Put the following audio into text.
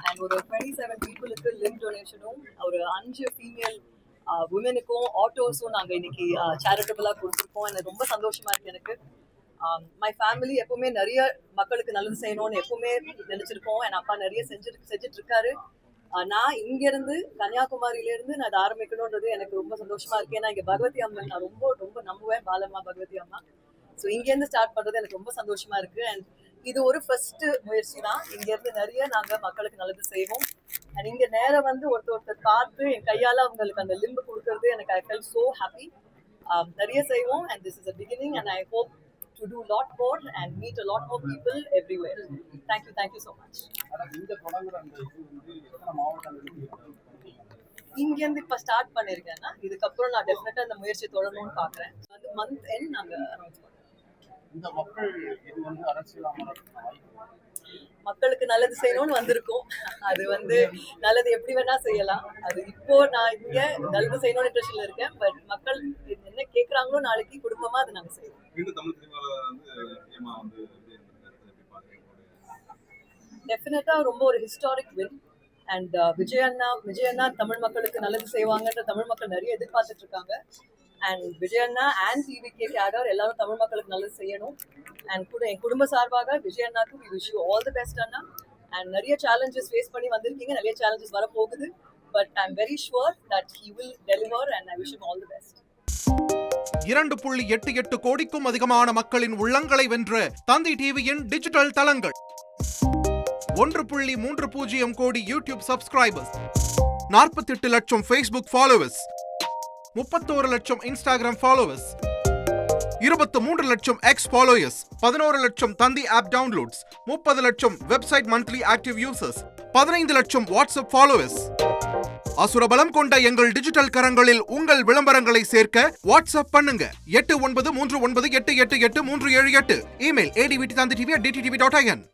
And ஒரு 27 பீப்புளுக்கு Lim டொனேஷனும் ஒரு 5 ஃபீமேல் உமனுக்கும் ஆட்டோஸும் நாங்கள் இன்னைக்கு சேரிட்டபிளாக கொடுத்துருக்கோம். எனக்கு ரொம்ப சந்தோஷமா இருக்கு. எனக்கு மை ஃபேமிலி எப்பவுமே நிறைய மக்களுக்கு நல்லது செய்யணும்னு எப்பவுமே நினைச்சிருக்கோம். என் அப்பா நிறைய செஞ்சுட்டு இருக்காரு. நான் இங்கேருந்து கன்னியாகுமரியிலேருந்து நான் அதை ஆரம்பிக்கணுன்றது எனக்கு ரொம்ப சந்தோஷமா இருக்கு. ஏன்னா இங்கே பகவதி அம்மன் நான் ரொம்ப ரொம்ப நம்புவேன், பாலம்மா பகவதி அம்மா. ஸோ இங்கேருந்து ஸ்டார்ட் பண்ணுறது எனக்கு ரொம்ப சந்தோஷமா இருக்கு. அண்ட் இது ஒரு ஃபர்ஸ்ட் முயற்சி தான். இங்கேருந்து நிறைய நாங்கள் மக்களுக்கு நல்லது செய்வோம். அண்ட் இங்கே நேரம் வந்து ஒருத்தர் பார்த்து என் கையால் அவங்களுக்கு அந்த லிம்பு கொடுக்கறது எனக்கு ஐ ஃபெல் ஸோ ஹாப்பி. நிறைய செய்வோம். And this is a beginning and I hope to do a lot more and meet a lot more people everywhere. Thank you so much. இங்கேருந்து இப்போ ஸ்டார்ட் பண்ணியிருக்கேன்னா இதுக்கப்புறம் நான் டெஃபினட்டாக அந்த முயற்சி தொடரணும்னு பார்க்குறேன். வந்து மந்த் எண்ட் நாங்கள் அனௌன்ஸ் பண்ணுறோம். மக்களுக்கு நல்லது செய்யணும்னு வந்திருக்கோம். அது வந்து நல்லது எப்படி வேணா செய்யலாம். அது இப்போ நான் இங்க நல்லது செய்யணும்னு இன்ட்ரெஸ்ட்ல இருக்கேன். பட் மக்கள் என்ன கேட்கறாங்களோ நாளைக்கு குடும்பமா அதை நாங்க செய்வோம். டெஃபினட்டா ரொம்ப ஒரு ஹிஸ்டாரிக் வின். அண்ட் விஜய் அண்ணா தமிழ் மக்களுக்கு நல்லது செய்வாங்கன்ற தமிழ் மக்கள் நிறைய எதிர்பார்த்துட்டு இருக்காங்க. அண்ட் விஜய் அண்ணா அண்ட் டிவிகே கேடர் எல்லாரும் தமிழ் மக்களுக்கு நல்லது செய்யணும். அண்ட் கூட என் குடும்ப சார்பாக விஜய் அண்ணாக்கு வி wish you all the best அண்ணா. அண்ட் நிறைய சேலஞ்சஸ் ஃபேஸ் பண்ணி வந்திருக்கீங்க, நிறைய சேலஞ்சஸ் வரப்போகுது. But I am very sure that he will deliver and I wish him all the best. 2.88 கோடிக்கும் அதிகமான மக்களின் உள்ளங்களை வென்ற தந்தி டிவியின் டிஜிட்டல் தளங்கள், 1.30 கோடி யூடியூப் சப்ஸ்கிரைபர்ஸ், 48 லட்சம் ஃபேஸ்புக் ஃபாலோவர்ஸ், 31 லட்சம் இன்ஸ்டாகிராம் ஃபாலோவர்ஸ், 23 லட்சம் எக்ஸ் ஃபாலோயர்ஸ், 11 லட்சம் தந்தி ஆப் டவுன்லோட்ஸ், 30 லட்சம் வெப்சைட் மந்த்லி ஆக்டிவ் யூசர்ஸ், 15 லட்சம் வாட்ஸ்அப் ஃபாலோவர்ஸ். அசுரபலம் கொண்ட எங்கள் டிஜிட்டல் கரங்களில் உங்கள் விளம்பரங்களை சேர்க்க வாட்ஸ்அப் பண்ணுங்க 8939888378. Email advttv@dttv.in.